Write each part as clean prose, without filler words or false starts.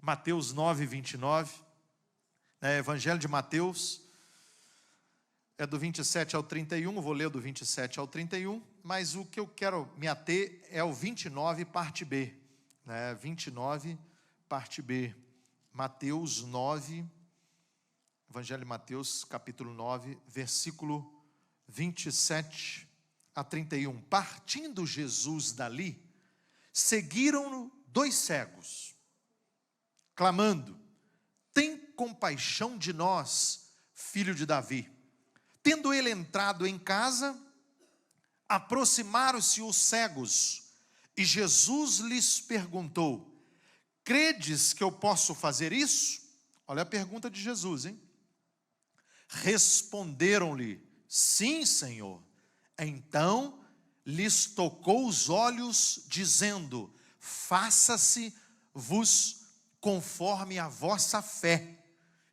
Mateus 9, 29, Evangelho de Mateus, é do 27 ao 31, vou ler do 27 ao 31, mas o que eu quero me ater é o 29, parte B. 29, parte B. Mateus 9, Evangelho de Mateus, capítulo 9, versículo 27 a 31. Partindo Jesus dali, seguiram-no 2 cegos, clamando: tem compaixão de nós, filho de Davi. Tendo ele entrado em casa, aproximaram-se os cegos, e Jesus lhes perguntou: credes que eu posso fazer isso? Olha a pergunta de Jesus, hein? Responderam-lhe: sim, Senhor. Então lhes tocou os olhos, dizendo: faça-se-vos conforme a vossa fé.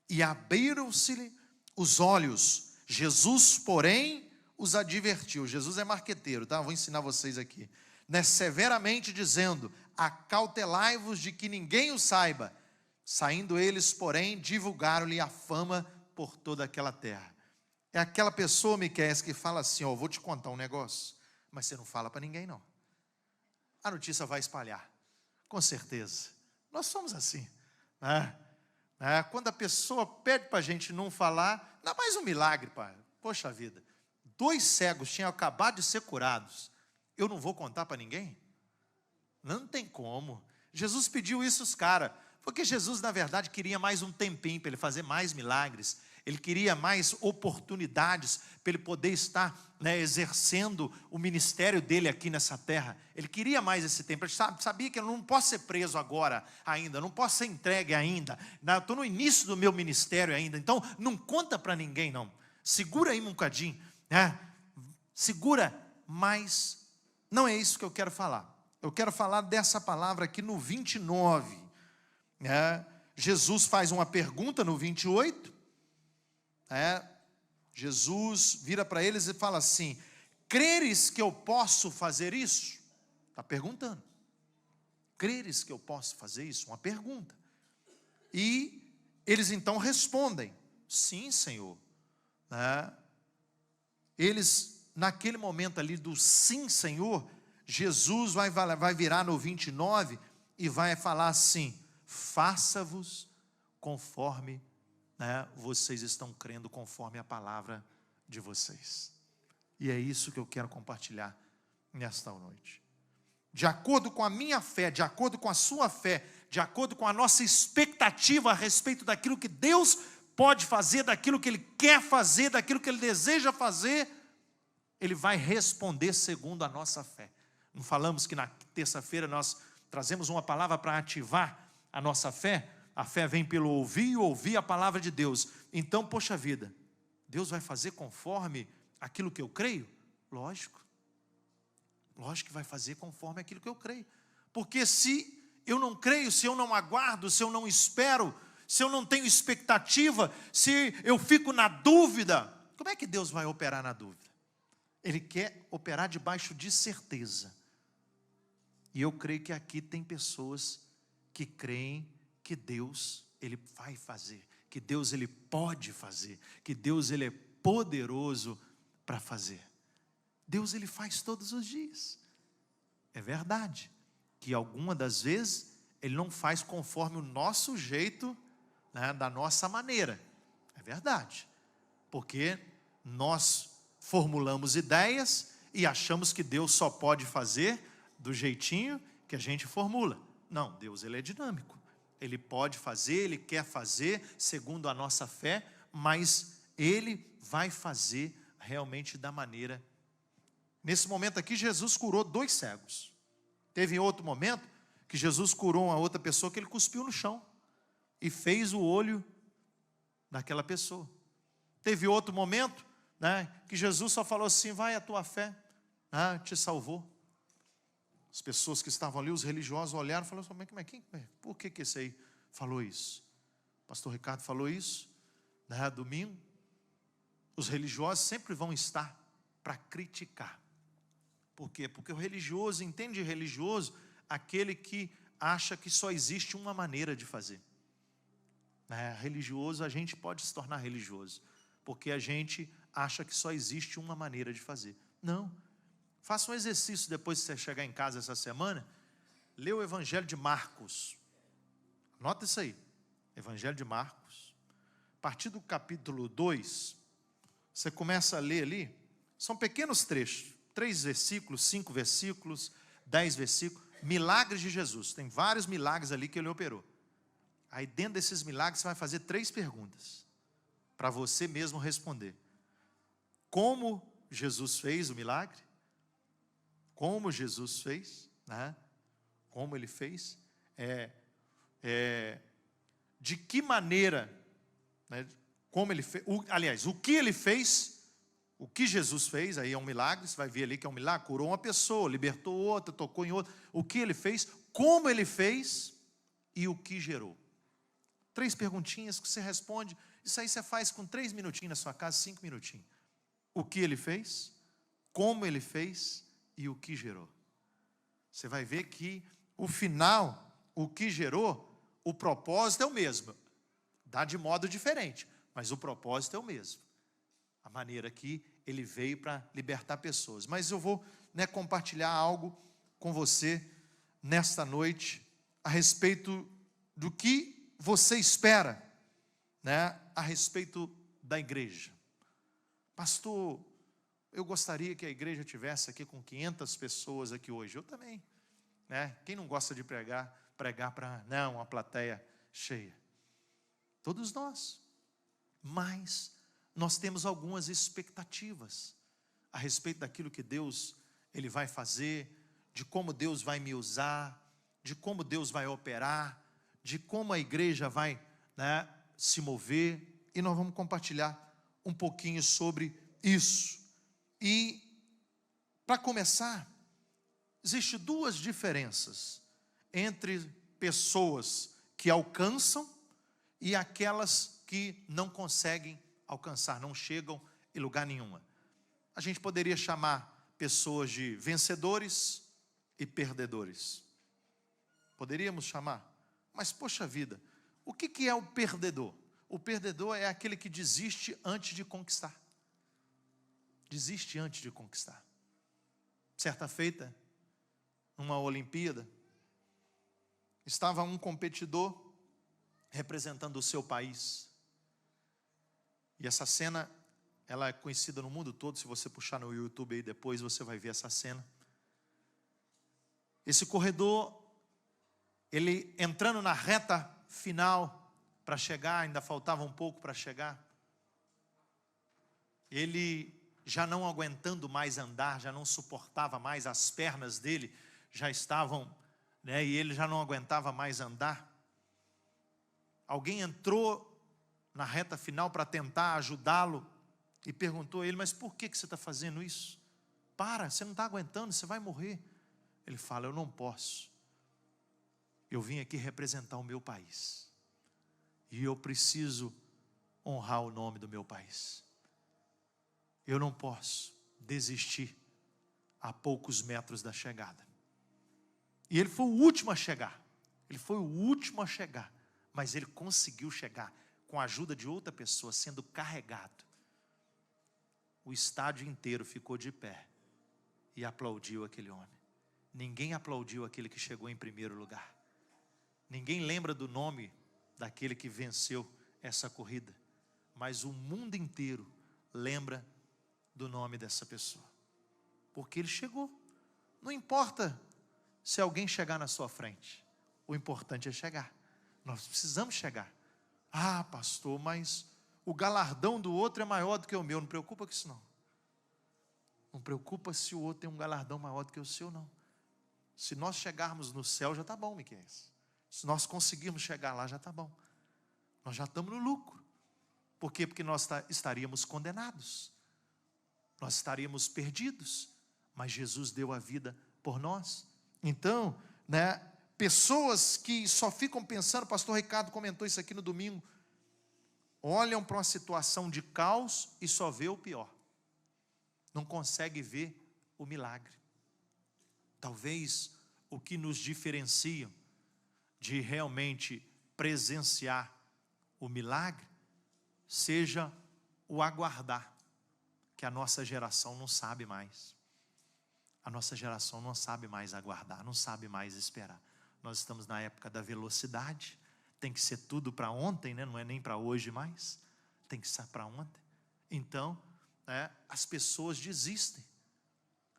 E abriram-se-lhe os olhos. Jesus, porém, os advertiu. Jesus é marqueteiro, tá? Vou ensinar vocês aqui. Severamente dizendo: acautelai-vos de que ninguém o saiba. Saindo eles, porém, divulgaram-lhe a fama por toda aquela terra. É aquela pessoa, Miqueias, que fala assim: ó, vou te contar um negócio, mas você não fala para ninguém não. A notícia vai espalhar, com certeza. Nós somos assim, né? Quando a pessoa pede para a gente não falar, dá mais um milagre, pai. Poxa vida, 2 cegos tinham acabado de ser curados. Eu não vou contar para ninguém? Não tem como. Jesus pediu isso aos caras, porque Jesus, na verdade, queria mais um tempinho para ele fazer mais milagres. Ele queria mais oportunidades para ele poder estar, exercendo o ministério dele aqui nessa terra. Ele queria mais esse tempo. Ele sabia que eu não posso ser preso agora ainda, não posso ser entregue ainda. Estou no início do meu ministério ainda, então não conta para ninguém não. Segura aí um bocadinho, segura, mas não é isso que eu quero falar. Eu quero falar dessa palavra aqui no 29. Jesus faz uma pergunta no 28. Jesus vira para eles e fala assim: creres que eu posso fazer isso? Está perguntando. Creres que eu posso fazer isso? Uma pergunta. E eles então respondem: sim, Senhor. Eles, naquele momento ali do sim, Senhor, Jesus vai virar no 29 e vai falar assim: faça-vos conforme vocês estão crendo, conforme a palavra de vocês. E é isso que eu quero compartilhar nesta noite. De acordo com a minha fé, de acordo com a sua fé, de acordo com a nossa expectativa a respeito daquilo que Deus pode fazer, daquilo que Ele quer fazer, daquilo que Ele deseja fazer, Ele vai responder segundo a nossa fé. Não falamos que na terça-feira nós trazemos uma palavra para ativar a nossa fé? A fé vem pelo ouvir e ouvir a palavra de Deus. Então, poxa vida, Deus vai fazer conforme aquilo que eu creio? Lógico. Lógico que vai fazer conforme aquilo que eu creio. Porque se eu não creio, se eu não aguardo, se eu não espero, se eu não tenho expectativa, se eu fico na dúvida, como é que Deus vai operar na dúvida? Ele quer operar debaixo de certeza. E eu creio que aqui tem pessoas que creem que Deus, Ele vai fazer, que Deus, Ele pode fazer, que Deus, Ele é poderoso para fazer. Deus, Ele faz todos os dias. É verdade que alguma das vezes Ele não faz conforme o nosso jeito, da nossa maneira. É verdade, porque nós formulamos ideias e achamos que Deus só pode fazer do jeitinho que a gente formula. Não, Deus, Ele é dinâmico. Ele pode fazer, Ele quer fazer segundo a nossa fé, mas Ele vai fazer realmente da maneira. Nesse momento aqui, Jesus curou 2 cegos. Teve outro momento que Jesus curou uma outra pessoa que Ele cuspiu no chão e fez o olho daquela pessoa. Teve outro momento, que Jesus só falou assim: vai, a tua fé te salvou. As pessoas que estavam ali, os religiosos, olharam e falaram assim: por que esse aí falou isso? O pastor Ricardo falou isso, domingo. Os religiosos sempre vão estar para criticar. Por quê? Porque o religioso, entende religioso, aquele que acha que só existe uma maneira de fazer. Religioso, a gente pode se tornar religioso, porque a gente acha que só existe uma maneira de fazer. Não. Faça um exercício depois que você chegar em casa essa semana, lê o Evangelho de Marcos. Anota isso aí. Evangelho de Marcos. A partir do capítulo 2, você começa a ler ali, são pequenos trechos, 3 versículos, 5 versículos, 10 versículos, milagres de Jesus. Tem vários milagres ali que ele operou. Aí dentro desses milagres você vai fazer 3 perguntas, para você mesmo responder. Como Jesus fez o milagre? Como Jesus fez? Como ele fez? De que maneira? Como ele fez? Aliás, o que ele fez? O que Jesus fez? Aí é um milagre, você vai ver ali que é um milagre. Curou uma pessoa, libertou outra, tocou em outra. O que ele fez? Como ele fez? E o que gerou? 3 perguntinhas que você responde. Isso aí você faz com 3 minutinhos na sua casa, 5 minutinhos. O que ele fez? Como ele fez? E o que gerou? Você vai ver que o final, o que gerou, o propósito é o mesmo. Dá de modo diferente, mas o propósito é o mesmo. A maneira que ele veio para libertar pessoas. Mas eu vou compartilhar algo com você nesta noite a respeito do que você espera, a respeito da igreja. Pastor, eu gostaria que a igreja tivesse aqui com 500 pessoas aqui hoje. Eu também, Quem não gosta de pregar para uma plateia cheia? Todos nós. Mas nós temos algumas expectativas a respeito daquilo que Deus ele vai fazer, de como Deus vai me usar, de como Deus vai operar, de como a igreja vai se mover, e nós vamos compartilhar um pouquinho sobre isso. E, para começar, existem 2 diferenças entre pessoas que alcançam e aquelas que não conseguem alcançar, não chegam em lugar nenhum. A gente poderia chamar pessoas de vencedores e perdedores. Poderíamos chamar. Mas, poxa vida, o que é o perdedor? O perdedor é aquele que desiste antes de conquistar. Desiste antes de conquistar. Certa feita, numa Olimpíada, estava um competidor representando o seu país. E essa cena, ela é conhecida no mundo todo. Se você puxar no YouTube aí depois, você vai ver essa cena. Esse corredor, ele entrando na reta final para chegar, ainda faltava um pouco para chegar. Ele já não aguentando mais andar, já não suportava mais, as pernas dele já estavam, e ele já não aguentava mais andar. Alguém entrou na reta final para tentar ajudá-lo e perguntou a ele: mas por que você está fazendo isso? Para, você não está aguentando, você vai morrer. Ele fala: eu não posso. Eu vim aqui representar o meu país. E eu preciso honrar o nome do meu país. Eu não posso desistir a poucos metros da chegada. E ele foi o último a chegar. Ele foi o último a chegar. Mas ele conseguiu chegar com a ajuda de outra pessoa, sendo carregado. O estádio inteiro ficou de pé e aplaudiu aquele homem. Ninguém aplaudiu aquele que chegou em primeiro lugar. Ninguém lembra do nome daquele que venceu essa corrida. Mas o mundo inteiro lembra do nome dessa pessoa. Porque ele chegou. Não importa se alguém chegar na sua frente. O importante é chegar. Nós precisamos chegar. Ah, pastor, mas o galardão do outro é maior do que o meu. Não preocupa com isso não. Não preocupa se o outro tem um galardão maior do que o seu, não. Se nós chegarmos no céu, já está bom, Miquel. Se nós conseguirmos chegar lá, já está bom. Nós já estamos no lucro. Por quê? Porque nós estaríamos condenados. Nós estaríamos perdidos. Mas Jesus deu a vida por nós. Então, pessoas que só ficam pensando, o pastor Ricardo comentou isso aqui no domingo, olham para uma situação de caos e só vê o pior. Não consegue ver o milagre. Talvez o que nos diferencia de realmente presenciar o milagre, seja o aguardar, que a nossa geração não sabe mais. A nossa geração não sabe mais aguardar, não sabe mais esperar. Nós estamos na época da velocidade, tem que ser tudo para ontem, né? Não é nem para hoje mais, tem que ser para ontem. Então, as pessoas desistem.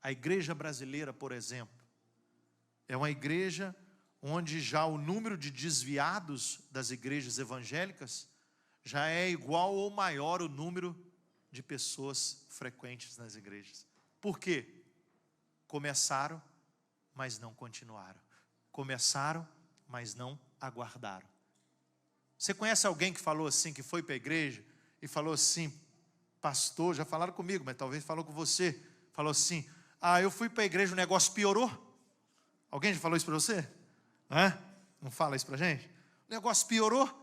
A igreja brasileira, por exemplo, é uma igreja onde já o número de desviados das igrejas evangélicas já é igual ou maior o número de pessoas frequentes nas igrejas. Por quê? Começaram, mas não continuaram. Começaram, mas não aguardaram. Você conhece alguém que falou assim, que foi para a igreja e falou assim, pastor, já falaram comigo, mas talvez falou com você, falou assim, eu fui para a igreja, o negócio piorou? Alguém já falou isso para você? Não fala isso para a gente? O negócio piorou?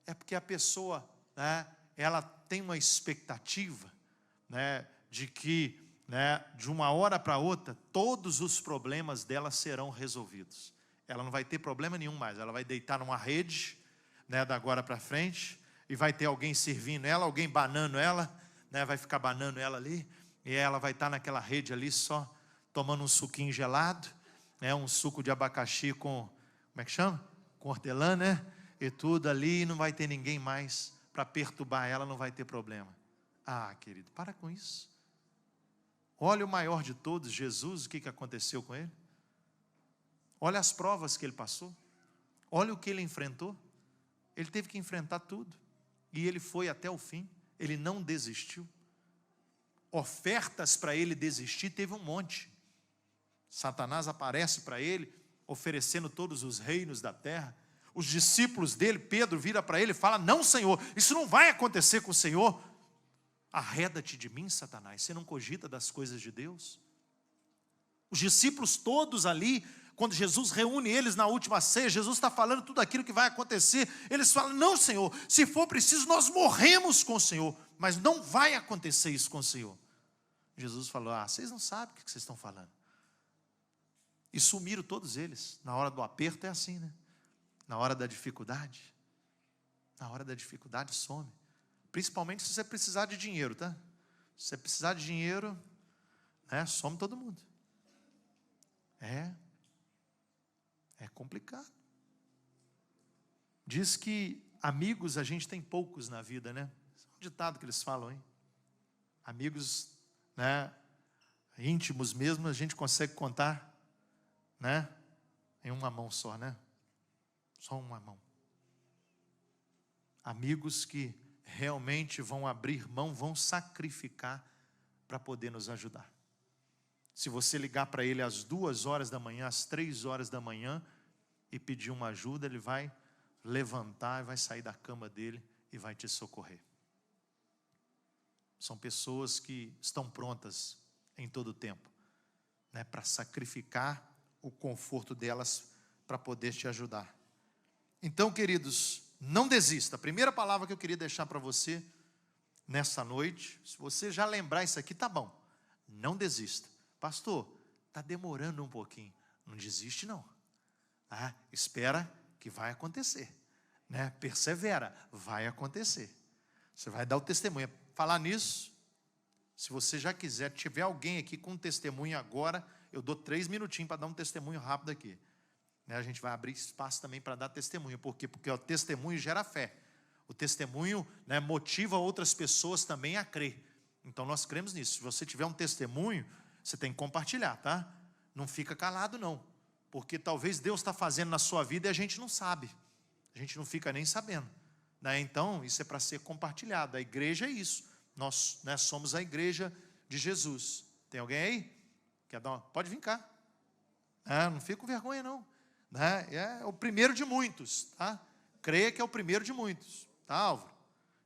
É porque a pessoa, ela tem uma expectativa, de que, de uma hora para outra, todos os problemas dela serão resolvidos. Ela não vai ter problema nenhum mais, ela vai deitar numa rede, da agora para frente, e vai ter alguém servindo ela, alguém banando ela, vai ficar banando ela ali, e ela vai estar naquela rede ali só, tomando um suquinho gelado, um suco de abacaxi com, como é que chama? Com hortelã, e tudo ali, e não vai ter ninguém mais para perturbar ela, não vai ter problema. Querido, para com isso. Olha o maior de todos, Jesus, o que aconteceu com ele? Olha as provas que ele passou. Olha o que ele enfrentou. Ele teve que enfrentar tudo. E ele foi até o fim. Ele não desistiu. Ofertas para ele desistir, teve um monte. Satanás aparece para ele, oferecendo todos os reinos da terra. Os discípulos dele, Pedro, vira para ele e fala, não, Senhor, isso não vai acontecer com o Senhor. Arreda-te de mim, Satanás, você não cogita das coisas de Deus? Os discípulos todos ali, quando Jesus reúne eles na última ceia, Jesus está falando tudo aquilo que vai acontecer, eles falam, não, Senhor, se for preciso nós morremos com o Senhor, mas não vai acontecer isso com o Senhor. Jesus falou, vocês não sabem o que vocês estão falando. E sumiram todos eles. Na hora do aperto é assim, na hora da dificuldade some. Principalmente se você precisar de dinheiro, tá? Se você precisar de dinheiro, some todo mundo. É complicado. Diz que amigos a gente tem poucos na vida, É um ditado que eles falam, hein? Amigos, íntimos mesmo, a gente consegue contar, em uma mão só, Só uma mão. Amigos que realmente vão abrir mão, vão sacrificar para poder nos ajudar. Se você ligar para ele às 2 horas da manhã, às 3 horas da manhã e pedir uma ajuda, ele vai levantar, vai sair da cama dele e vai te socorrer. São pessoas que estão prontas em todo o tempo, para sacrificar o conforto delas para poder te ajudar. Então, queridos, não desista. A primeira palavra que eu queria deixar para você nessa noite, se você já lembrar isso aqui, tá bom. Não desista. Pastor, está demorando um pouquinho. Não desiste não. Espera que vai acontecer. Persevera, vai acontecer. Você vai dar o testemunho. Falar nisso, se você já quiser, tiver alguém aqui com um testemunho agora, eu dou 3 minutinhos para dar um testemunho rápido aqui. A gente vai abrir espaço também para dar testemunho. Por quê? Porque o testemunho gera fé. O testemunho motiva outras pessoas também a crer. Então nós cremos nisso. Se você tiver um testemunho, você tem que compartilhar, tá? Não fica calado não. Porque talvez Deus está fazendo na sua vida e a gente não sabe. A gente não fica nem sabendo. Então isso é para ser compartilhado. A igreja é isso. Nós somos a igreja de Jesus. Tem alguém aí? Quer dar uma? Pode vir cá. Não fica com vergonha não. É o primeiro de muitos, tá? Creia que é o primeiro de muitos, tá, Álvaro?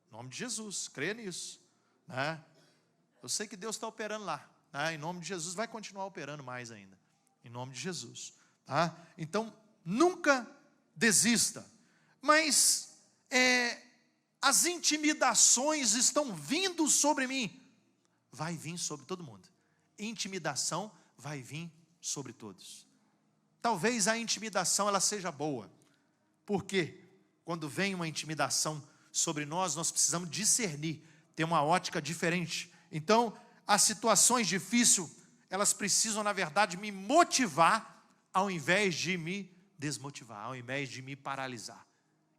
Em nome de Jesus, creia nisso, Eu sei que Deus está operando lá, em nome de Jesus, vai continuar operando mais ainda, em nome de Jesus, tá? Então, nunca desista, mas as intimidações estão vindo sobre mim, vai vir sobre todo mundo, intimidação vai vir sobre todos. Talvez a intimidação ela seja boa. Porque quando vem uma intimidação sobre nós, nós precisamos discernir, ter uma ótica diferente. Então, as situações difíceis, elas precisam, na verdade, me motivar, ao invés de me desmotivar, ao invés de me paralisar.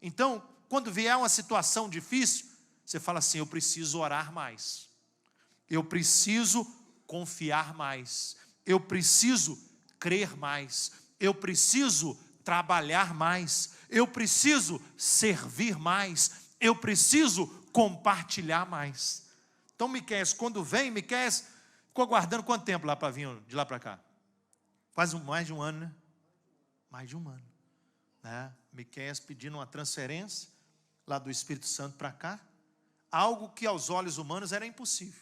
Então, quando vier uma situação difícil, você fala assim: eu preciso orar mais, eu preciso confiar mais, eu preciso crer mais, eu preciso trabalhar mais, eu preciso servir mais, eu preciso compartilhar mais. Então, Miqueias, quando vem, Miqueias ficou aguardando quanto tempo lá para vir de lá para cá? Quase mais de um ano, né? Mais de um ano, né? Miqueias pedindo uma transferência lá do Espírito Santo para cá, algo que aos olhos humanos era impossível.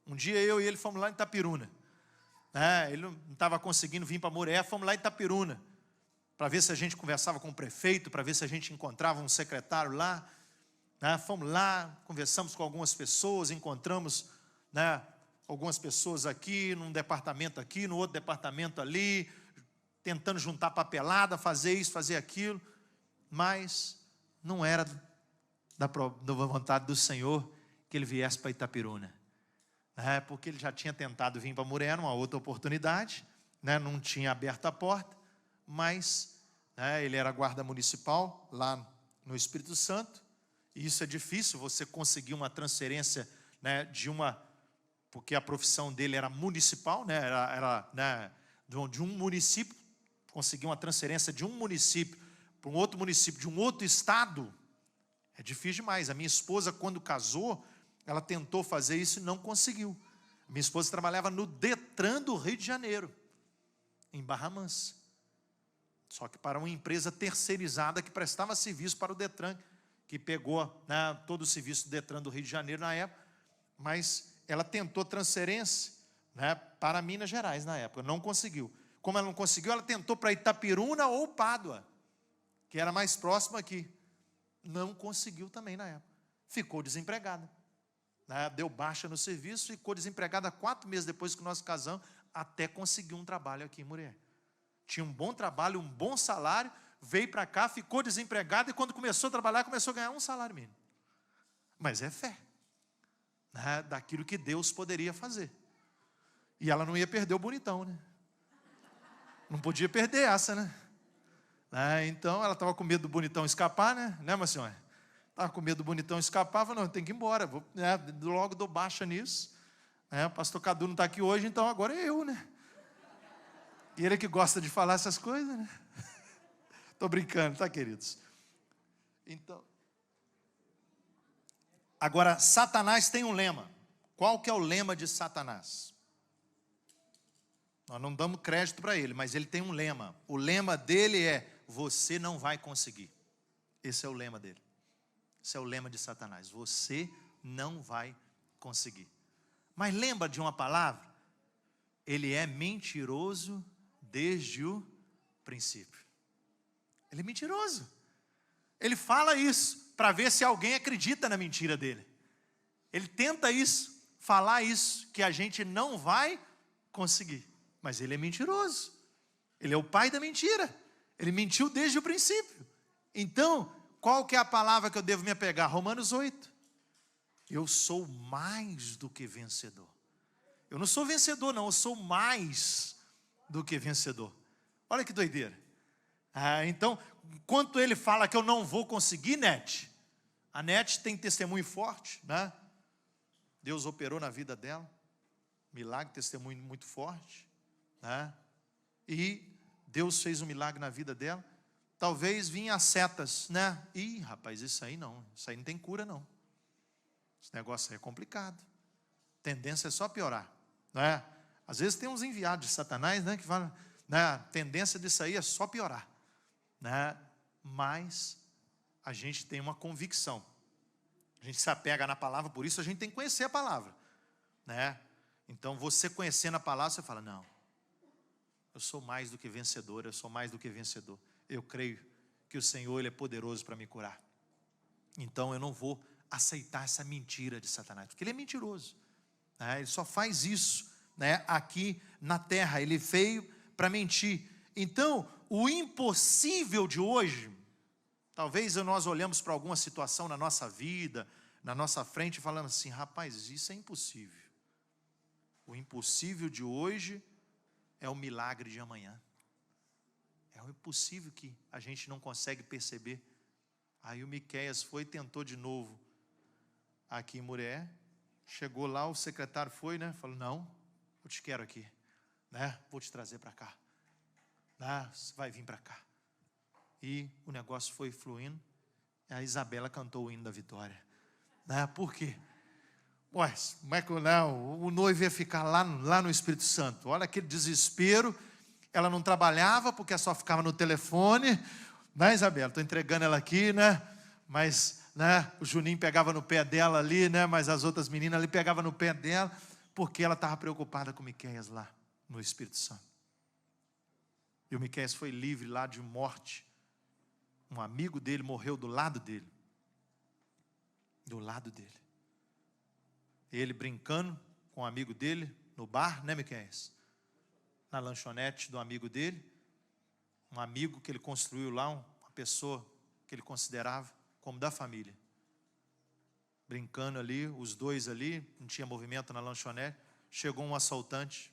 Um dia eu e ele fomos lá em Itapiruna, né? Ele não estava conseguindo vir para Muré, fomos lá em Itapiruna, para ver se a gente conversava com o prefeito, para ver se a gente encontrava um secretário lá, né? Fomos lá, conversamos com algumas pessoas, encontramos, né, algumas pessoas aqui, num departamento aqui, no outro departamento ali, tentando juntar papelada, fazer isso, fazer aquilo, mas não era da vontade do Senhor que ele viesse para Itapiruna, né? Porque ele já tinha tentado vir para Muré, numa outra oportunidade, né? Não tinha aberto a porta, mas, né, ele era guarda municipal lá no Espírito Santo, e isso é difícil, você conseguir uma transferência, né, porque a profissão dele era municipal, né, né, de um município, conseguir uma transferência de um município para um outro município, de um outro estado, é difícil demais. A minha esposa, quando casou, ela tentou fazer isso e não conseguiu. Minha esposa trabalhava no Detran do Rio de Janeiro, em Barra Mansa, só que para uma empresa terceirizada que prestava serviço para o Detran, que pegou, né, todo o serviço do Detran do Rio de Janeiro na época, mas ela tentou transferência, né, para Minas Gerais na época, não conseguiu. Como ela não conseguiu, ela tentou para Itapiruna ou Pádua, que era mais próximo aqui. Não conseguiu também na época. Ficou desempregada, né, deu baixa no serviço, ficou desempregada 4 meses depois que nós casamos, até conseguir um trabalho aqui em Muré. Tinha um bom trabalho, um bom salário, veio para cá, ficou desempregada, e quando começou a trabalhar, começou a ganhar um salário mínimo. Mas é fé, né, daquilo que Deus poderia fazer. E ela não ia perder o bonitão, né? Não podia perder essa, né? Então, ela estava com medo do bonitão escapar, né? Né, minha senhora? Estava com medo do bonitão escapar, falou: não, tem que ir embora, vou, né, logo dou baixa nisso. O pastor Cadu não está aqui hoje, então agora é eu, né? E ele que gosta de falar essas coisas, né? Estou brincando, tá, queridos? Então, agora, Satanás tem um lema. Qual que é o lema de Satanás? Nós não damos crédito para ele, mas ele tem um lema. O lema dele é: você não vai conseguir. Esse é o lema dele. Esse é o lema de Satanás. Você não vai conseguir. Mas lembra de uma palavra? Ele é mentiroso desde o princípio. Ele é mentiroso. Ele fala isso para ver se alguém acredita na mentira dele. Ele tenta isso, falar isso, que a gente não vai conseguir. Mas ele é mentiroso. Ele é o pai da mentira. Ele mentiu desde o princípio. Então, qual que é a palavra que eu devo me apegar? Romanos 8. Eu sou mais do que vencedor. Eu não sou vencedor, não. Eu sou mais do que vencedor. Olha que doideira. Então, enquanto ele fala que eu não vou conseguir, Nete, a Nete tem testemunho forte, né? Deus operou na vida dela. Milagre, testemunho muito forte, né? E Deus fez um milagre na vida dela. Talvez vinha as setas, né? Ih, rapaz, isso aí não tem cura não. Esse negócio aí é complicado. Tendência é só piorar, né? Às vezes tem uns enviados de Satanás, né, que falam, né, a tendência disso aí é só piorar, né? Mas a gente tem uma convicção. A gente se apega na palavra, por isso a gente tem que conhecer a palavra, né? Então, você conhecendo a palavra, você fala: não, eu sou mais do que vencedor, eu sou mais do que vencedor. Eu creio que o Senhor, Ele é poderoso para me curar. Então, eu não vou aceitar essa mentira de Satanás, porque ele é mentiroso, né? Ele só faz isso, né, aqui na terra. Ele veio para mentir. Então, o impossível de hoje Talvez nós olhamos para alguma situação na nossa vida, na nossa frente, e falamos assim, rapaz, isso é impossível. O impossível de hoje é o milagre de amanhã. É o impossível que a gente não consegue perceber. Aí o Miqueias foi e tentou de novo aqui em Muré. Chegou lá, o secretário foi, né? Falou, não, eu te quero aqui, né? Vou te trazer para cá. Você vai vir para cá. E o negócio foi fluindo. A Isabela cantou o hino da vitória. Por quê? Ué, como é que o noivo ia ficar lá no Espírito Santo? Olha aquele desespero. Ela não trabalhava porque só ficava no telefone. Né, Isabela? Estou entregando ela aqui, né? Mas, né, o Juninho pegava no pé dela ali, né? Mas as outras meninas ali pegavam no pé dela, porque ela estava preocupada com Miqueias lá no Espírito Santo. E o Miqueias foi livre lá de morte. Um amigo dele morreu do lado dele. Do lado dele. Ele brincando com um amigo dele no bar, né, Miqueias? Na lanchonete do amigo dele. Um amigo que ele construiu lá, uma pessoa que ele considerava como da família. Brincando ali, os dois ali, não tinha movimento na lanchonete. Chegou um assaltante,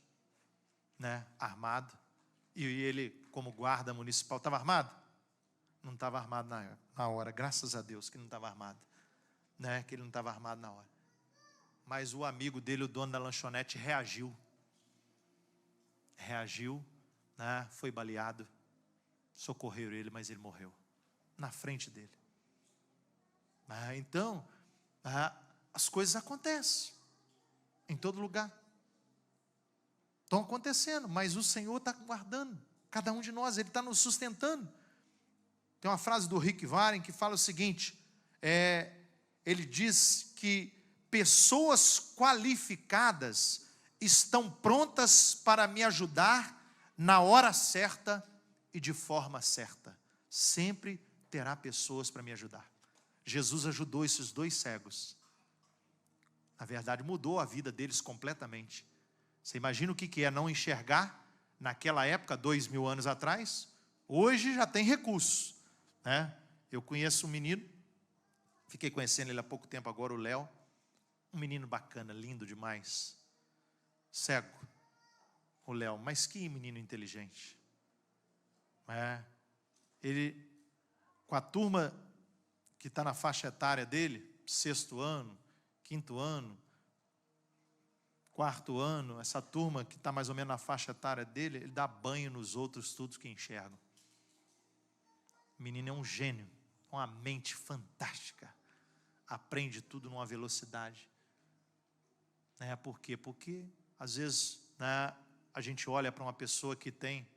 né, armado. E ele, como guarda municipal, estava armado? Não estava armado na hora, graças a Deus que não estava armado. Né, que ele não estava armado na hora. Mas o amigo dele, o dono da lanchonete, reagiu. Reagiu, né, foi baleado. Socorreram ele, mas ele morreu. Na frente dele. Então, as coisas acontecem. Em todo lugar. Estão acontecendo, mas o Senhor está guardando. Cada um de nós, Ele está nos sustentando. Tem uma frase do Rick Warren que fala o seguinte. Ele diz que pessoas qualificadas estão prontas para me ajudar na hora certa e de forma certa. Sempre terá pessoas para me ajudar. Jesus ajudou esses dois cegos. Na verdade, mudou a vida deles completamente. Você imagina o que é não enxergar naquela época, 2000 anos atrás? Hoje já tem recursos, né? Eu conheço um menino, fiquei conhecendo ele há pouco tempo agora, o Léo. Um menino bacana, lindo demais. Cego, o Léo, mas que menino inteligente. Ele, com a turma que está na faixa etária dele, 6º ano, 5º ano, 4º ano, essa turma que está mais ou menos na faixa etária dele, ele dá banho nos outros todos que enxergam. O menino é um gênio, uma mente fantástica, aprende tudo numa velocidade. Por quê? Porque às vezes, né, a gente olha para uma pessoa que tem,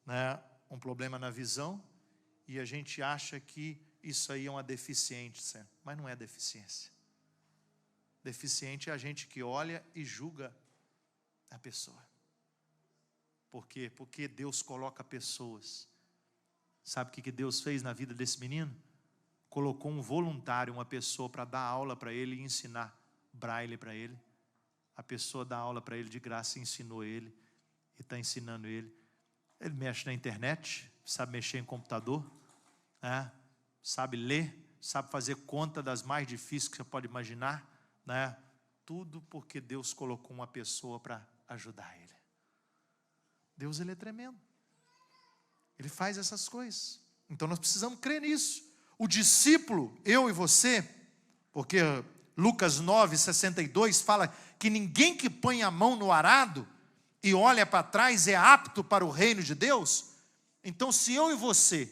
né, um problema na visão e a gente acha que isso aí é uma deficiência, mas não é deficiência. Deficiente é a gente que olha e julga a pessoa. Por quê? Porque Deus coloca pessoas. Sabe o que Deus fez na vida desse menino? Colocou um voluntário, uma pessoa para dar aula para ele e ensinar braille para ele. A pessoa dá aula para ele de graça e ensinou ele. E está ensinando ele. Ele mexe na internet, sabe mexer em computador, né? Sabe ler, sabe fazer conta das mais difíceis que você pode imaginar, né? Tudo porque Deus colocou uma pessoa para ajudar ele. Deus, Ele é tremendo. Ele faz essas coisas. Então nós precisamos crer nisso. O discípulo, eu e você, porque Lucas 9:62 fala que ninguém que põe a mão no arado e olha para trás é apto para o reino de Deus. Então, se eu e você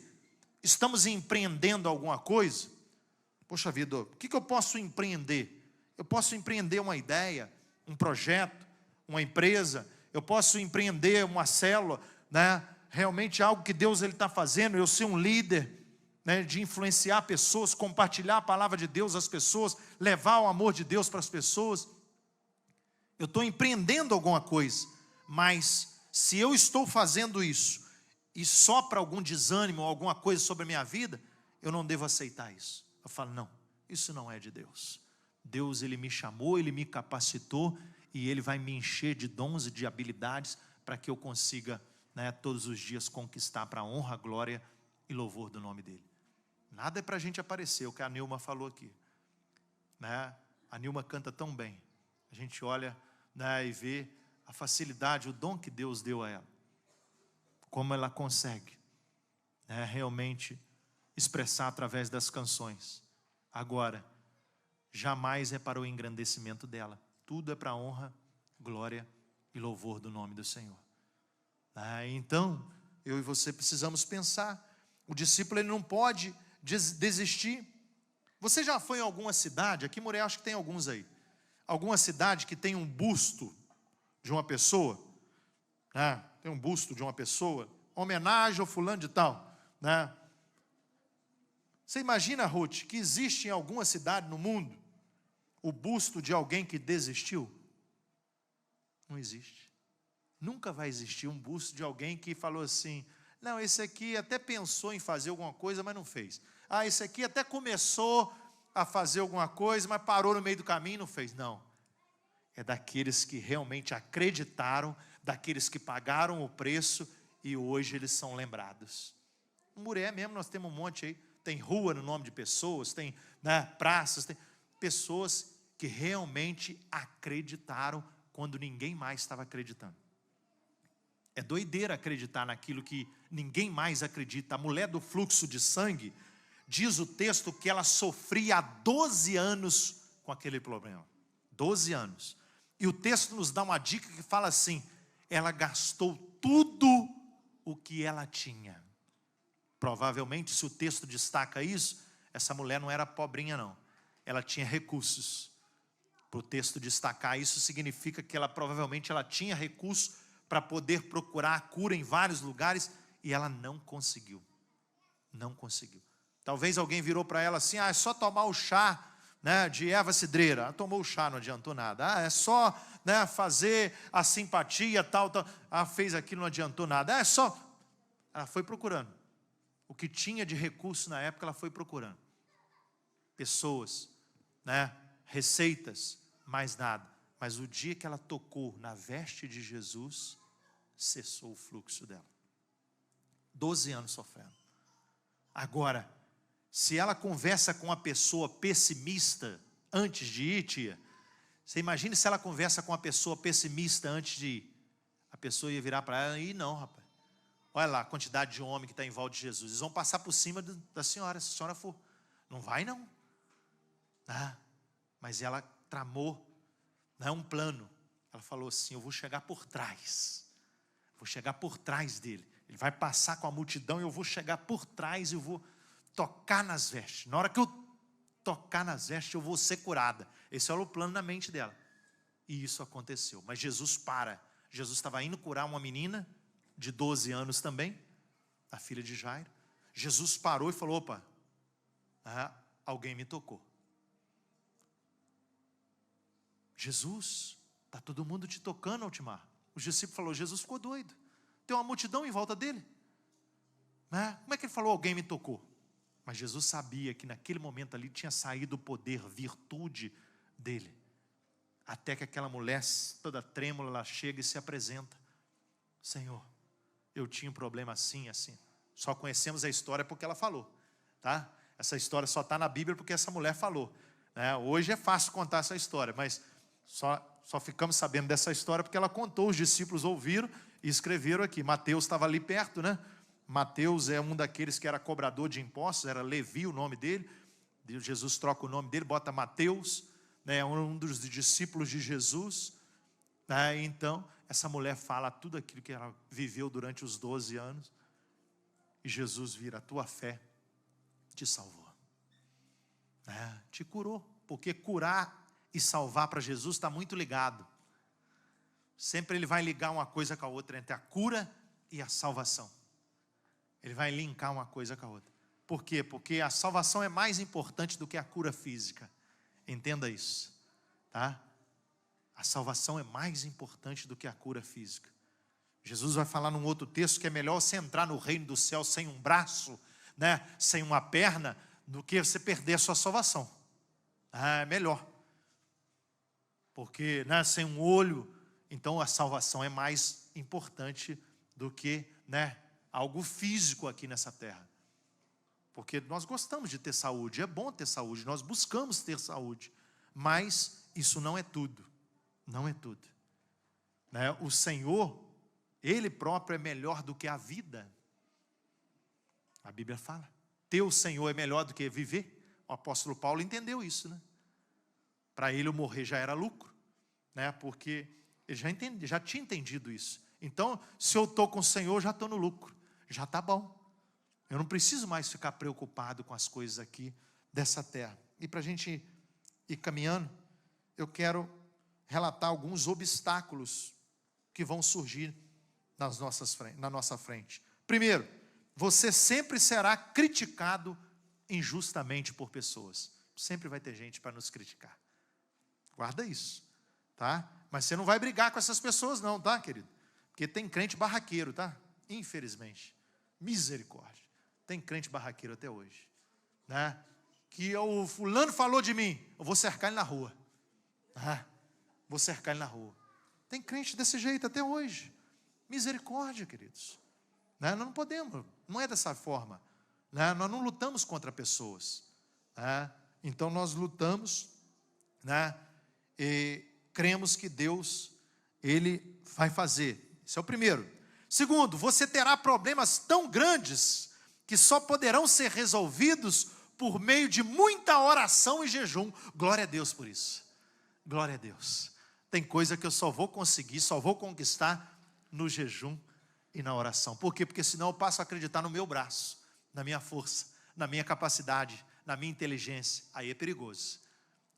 estamos empreendendo alguma coisa, poxa vida, o que eu posso empreender? Eu posso empreender uma ideia, um projeto, uma empresa, eu posso empreender uma célula, né? Realmente algo que Deus está fazendo, eu ser um líder, né, de influenciar pessoas, compartilhar a palavra de Deus às pessoas, levar o amor de Deus para as pessoas. Eu estou empreendendo alguma coisa, mas se eu estou fazendo isso e só para algum desânimo ou alguma coisa sobre a minha vida, eu não devo aceitar isso. Eu falo, não, isso não é de Deus. Deus, Ele me chamou, Ele me capacitou e Ele vai me encher de dons e de habilidades para que eu consiga, né, todos os dias conquistar para a honra, glória e louvor do nome dEle. Nada é para a gente aparecer, o que a Nilma falou aqui, né? A Nilma canta tão bem. A gente olha, né, e vê a facilidade, o dom que Deus deu a ela. Como ela consegue, né, realmente expressar através das canções. Agora, jamais é para o engrandecimento dela. Tudo é para a honra, glória e louvor do nome do Senhor. Então, eu e você precisamos pensar. O discípulo ele não pode desistir. Você já foi em alguma cidade? Aqui em Moreira acho que tem alguns aí. Alguma cidade que tem um busto de uma pessoa, né? Tem um busto de uma pessoa, homenagem ao fulano de tal, né? Você imagina, Ruth, que existe em alguma cidade no mundo o busto de alguém que desistiu? Não existe. Nunca vai existir um busto de alguém que falou assim, não, esse aqui até pensou em fazer alguma coisa, mas não fez. Ah, esse aqui até começou a fazer alguma coisa, mas parou no meio do caminho e não fez. Não. É daqueles que realmente acreditaram, daqueles que pagaram o preço e hoje eles são lembrados. No Muré mesmo nós temos um monte aí, tem rua no nome de pessoas, tem, né, praças, tem pessoas que realmente acreditaram quando ninguém mais estava acreditando. É doideira acreditar naquilo que ninguém mais acredita. A mulher do fluxo de sangue, diz o texto que ela sofria há 12 anos com aquele problema. 12 anos. E o texto nos dá uma dica que fala assim, ela gastou tudo o que ela tinha. Provavelmente, se o texto destaca isso, essa mulher não era pobrinha não. Ela tinha recursos. Para o texto destacar isso, significa que ela provavelmente tinha recursos para poder procurar a cura em vários lugares, e ela não conseguiu. Não conseguiu. Talvez alguém virou para ela assim, é só tomar o chá, né, de erva cidreira. Ela tomou o chá, não adiantou nada. É só, né, fazer a simpatia, tal. Fez aquilo, não adiantou nada. É só... Ela foi procurando. O que tinha de recurso na época, ela foi procurando. Pessoas, né, receitas, mais nada. Mas o dia que ela tocou na veste de Jesus, cessou o fluxo dela. 12 anos sofrendo. Agora, se ela conversa com uma pessoa pessimista antes de ir, tia, você imagina se ela conversa com uma pessoa pessimista antes de ir. A pessoa ia virar para ela e não, rapaz. Olha lá a quantidade de homem que está em volta de Jesus. Eles vão passar por cima da senhora, se a senhora for. Não vai não. Mas ela tramou, né, um plano. Ela falou assim, eu vou chegar por trás. Vou chegar por trás dele. Ele vai passar com a multidão e eu vou chegar por trás e eu vou tocar nas vestes. Na hora que eu tocar nas vestes, eu vou ser curada. Esse era o plano na mente dela. E isso aconteceu. Mas Jesus para. Jesus estava indo curar uma menina de 12 anos também, a filha de Jairo. Jesus parou e falou, opa, alguém me tocou. Jesus, está todo mundo te tocando, Altimar. O discípulo falou, Jesus ficou doido. Tem uma multidão em volta dele. Como é que ele falou, alguém me tocou? Mas Jesus sabia que naquele momento ali tinha saído o poder, virtude dele. Até que aquela mulher toda trêmula, ela chega e se apresenta. Senhor, eu tinha um problema assim, assim. Só conhecemos a história porque ela falou, tá? Essa história só está na Bíblia porque essa mulher falou, né? Hoje é fácil contar essa história, mas só ficamos sabendo dessa história porque ela contou, os discípulos ouviram e escreveram aqui. Mateus estava ali perto, né? Mateus é um daqueles que era cobrador de impostos, era Levi o nome dele. Jesus troca o nome dele, bota Mateus, né? Um dos discípulos de Jesus. Então, essa mulher fala tudo aquilo que ela viveu durante os 12 anos. E Jesus vira, a tua fé te salvou. Te curou. Porque curar e salvar para Jesus está muito ligado. Sempre ele vai ligar uma coisa com a outra, entre a cura e a salvação. Ele vai linkar uma coisa com a outra. Por quê? Porque a salvação é mais importante do que a cura física. Entenda isso, tá? A salvação é mais importante do que a cura física. Jesus vai falar num outro texto que é melhor você entrar no reino do céu sem um braço, né, sem uma perna, do que você perder a sua salvação. É melhor. Porque, né, sem um olho, então a salvação é mais importante do que, né, algo físico aqui nessa terra. porque nós gostamos de ter saúde, é bom ter saúde, nós buscamos ter saúde, mas isso não é tudo, não é tudo, né? O Senhor, Ele próprio é melhor do que a vida. A Bíblia fala, ter o Senhor é melhor do que viver. O apóstolo Paulo entendeu isso, né? Para ele o morrer já era lucro, né? Porque ele já tinha entendido isso. Então, se eu estou com o Senhor, já estou no lucro, já está bom. Eu não preciso mais ficar preocupado com as coisas aqui dessa terra. E para a gente ir caminhando, eu quero relatar alguns obstáculos que vão surgir na nossa frente. Primeiro, você sempre será criticado injustamente por pessoas. Sempre vai ter gente para nos criticar. Guarda isso, tá? Mas você não vai brigar com essas pessoas não, tá, querido? Porque tem crente barraqueiro, tá? Infelizmente. Misericórdia. Tem crente barraqueiro até hoje, né? Que o fulano falou de mim, eu vou cercar ele na rua. Vou cercar ele na rua. Tem crente desse jeito até hoje. Misericórdia, queridos. Né? Nós não podemos, não é dessa forma. Né? Nós não lutamos contra pessoas. Né? Então nós lutamos, né? E cremos que Deus, Ele vai fazer. Esse é o primeiro. Segundo, você terá problemas tão grandes que só poderão ser resolvidos por meio de muita oração e jejum. Glória a Deus por isso. Glória a Deus. Tem coisa que eu só vou conseguir, só vou conquistar no jejum e na oração. Por quê? Porque senão eu passo a acreditar no meu braço, na minha força, na minha capacidade, na minha inteligência. Aí é perigoso.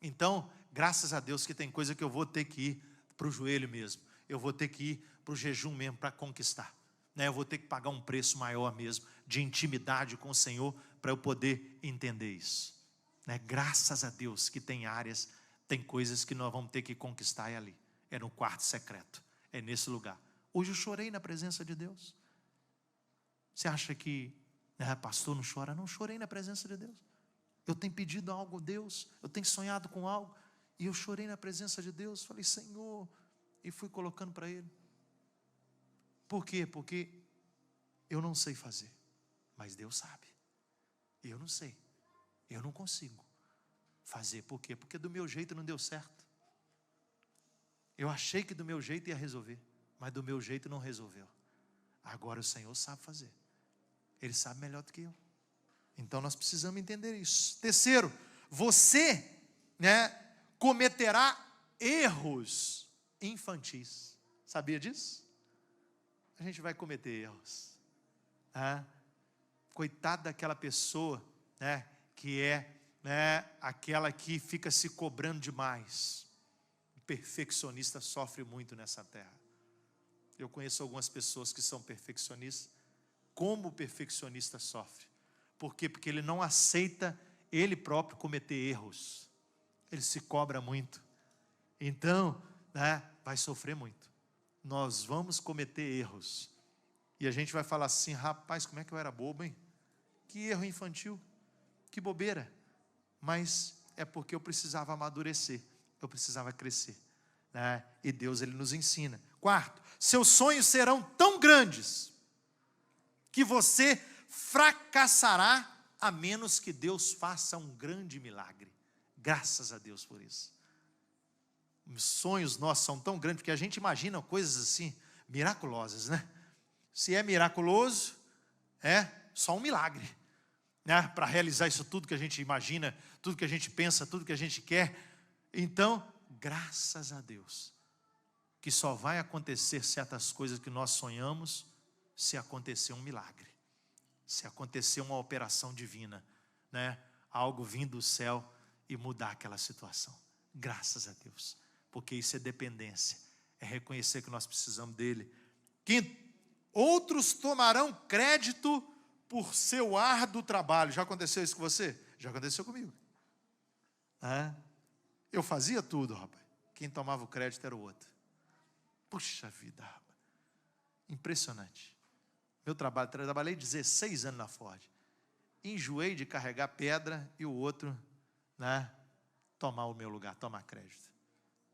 Então, graças a Deus que tem coisa que eu vou ter que ir para o joelho mesmo. Eu vou ter que ir para o jejum mesmo para conquistar. Né? Eu vou ter que pagar um preço maior mesmo, de intimidade com o Senhor, para eu poder entender isso. Né? Graças a Deus que tem áreas, tem coisas que nós vamos ter que conquistar ali. É no quarto secreto, é nesse lugar. Hoje eu chorei na presença de Deus. Você acha que, pastor, não chora? Não, chorei na presença de Deus. Eu tenho pedido algo a Deus, eu tenho sonhado com algo, e eu chorei na presença de Deus, falei, Senhor, e fui colocando para Ele. Por quê? Porque eu não sei fazer, mas Deus sabe. Eu não sei, eu não consigo fazer. Por quê? Porque do meu jeito não deu certo. Eu achei que do meu jeito ia resolver, mas do meu jeito não resolveu. Agora o Senhor sabe fazer. Ele sabe melhor do que eu. Então nós precisamos entender isso. Terceiro, você, cometerá erros infantis. Sabia disso? A gente vai cometer erros. Coitado daquela pessoa, que é aquela que fica se cobrando demais. O perfeccionista sofre muito nessa terra. Eu conheço algumas pessoas que são perfeccionistas. Como o perfeccionista sofre? Por quê? Porque ele não aceita ele próprio cometer erros. Ele se cobra muito. Então, vai sofrer muito. Nós vamos cometer erros. E a gente vai falar assim, rapaz, como é que eu era bobo, hein? Que erro infantil. Que bobeira. Mas é porque eu precisava amadurecer. Eu precisava crescer. E Deus, Ele nos ensina. Quarto, seus sonhos serão tão grandes que você fracassará a menos que Deus faça um grande milagre. Graças a Deus por isso. Os sonhos nossos são tão grandes, porque a gente imagina coisas assim, miraculosas, né? Se é miraculoso, é só um milagre, para realizar isso tudo que a gente imagina, tudo que a gente pensa, tudo que a gente quer. Então, graças a Deus, que só vai acontecer certas coisas que nós sonhamos, se acontecer um milagre, se acontecer uma operação divina, algo vindo do céu e mudar aquela situação. Graças a Deus, porque isso é dependência, é reconhecer que nós precisamos dele. Quinto, outros tomarão crédito por seu árduo trabalho. Já aconteceu isso com você? Já aconteceu comigo. Eu fazia tudo, rapaz. Quem tomava o crédito era o outro. Puxa vida, rapaz. Impressionante. Meu trabalho, trabalhei 16 anos na Ford. Enjoei de carregar pedra e o outro, tomar o meu lugar, tomar crédito.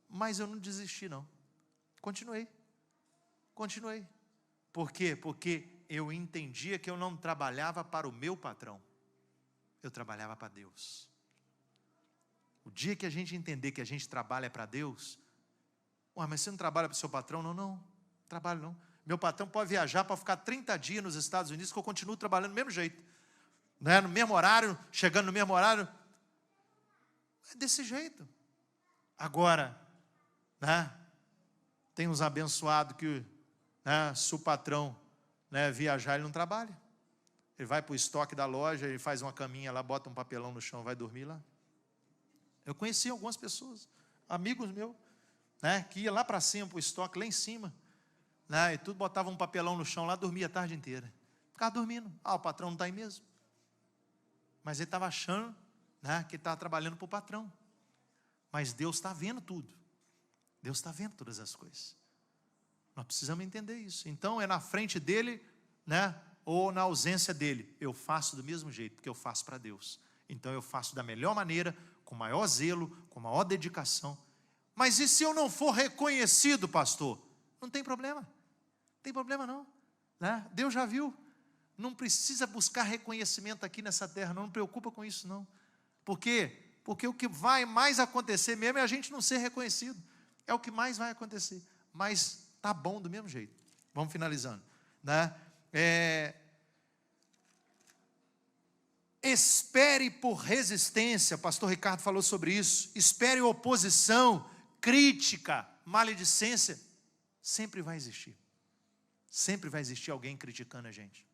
Mas eu não desisti não. Continuei. Por quê? Porque eu entendia que eu não trabalhava para o meu patrão. eu trabalhava para Deus. O dia que a gente entender que a gente trabalha para Deus, mas você não trabalha para o seu patrão? Não, não trabalho não. Meu patrão pode viajar para ficar 30 dias nos Estados Unidos, que eu continuo trabalhando do mesmo jeito. Né? No mesmo horário, chegando no mesmo horário. É desse jeito. Agora, né, tem uns abençoados que, né, se o patrão, né, viajar, ele não trabalha. Ele vai para o estoque da loja, ele faz uma caminha lá, bota um papelão no chão, vai dormir lá. Eu conheci algumas pessoas, amigos meus, né, que ia lá para cima, para o estoque, lá em cima, né, e tudo botava um papelão no chão lá, dormia a tarde inteira. Ficava dormindo. O patrão não está aí mesmo. Mas ele estava achando, né, que ele estava trabalhando para o patrão. Mas Deus está vendo tudo. Deus está vendo todas as coisas. Nós precisamos entender isso. Então, é na frente dele, né, ou na ausência dele. Eu faço do mesmo jeito, porque eu faço para Deus. Então, eu faço da melhor maneira, com maior zelo, com maior dedicação. Mas e se eu não for reconhecido, pastor? Não tem problema. Não tem problema não. Né? Deus já viu. Não precisa buscar reconhecimento aqui nessa terra, não preocupa com isso não. Por quê? Porque o que vai mais acontecer mesmo é a gente não ser reconhecido. É o que mais vai acontecer. Mas tá bom do mesmo jeito. Vamos finalizando. Né? Espere por resistência, pastor Ricardo falou sobre isso. Espere oposição, crítica, maledicência. Sempre vai existir. Sempre vai existir alguém criticando a gente.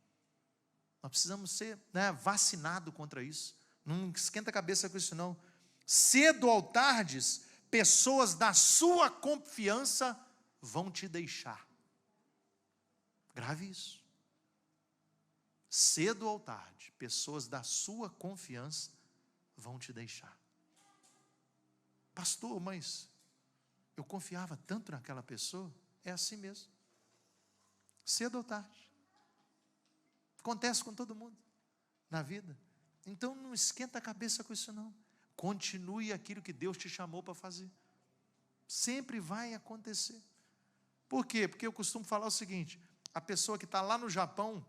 Nós precisamos ser, né, vacinados contra isso. Não esquenta a cabeça com isso não. Cedo ou tarde, pessoas da sua confiança vão te deixar. Grave isso. Cedo ou tarde, pessoas da sua confiança vão te deixar. Pastor, mas eu confiava tanto naquela pessoa. É assim mesmo. Cedo ou tarde. Acontece com todo mundo na vida. Então não esquenta a cabeça com isso não. Continue aquilo que Deus te chamou para fazer. Sempre vai acontecer. Por quê? Porque eu costumo falar o seguinte: a pessoa que está lá no Japão,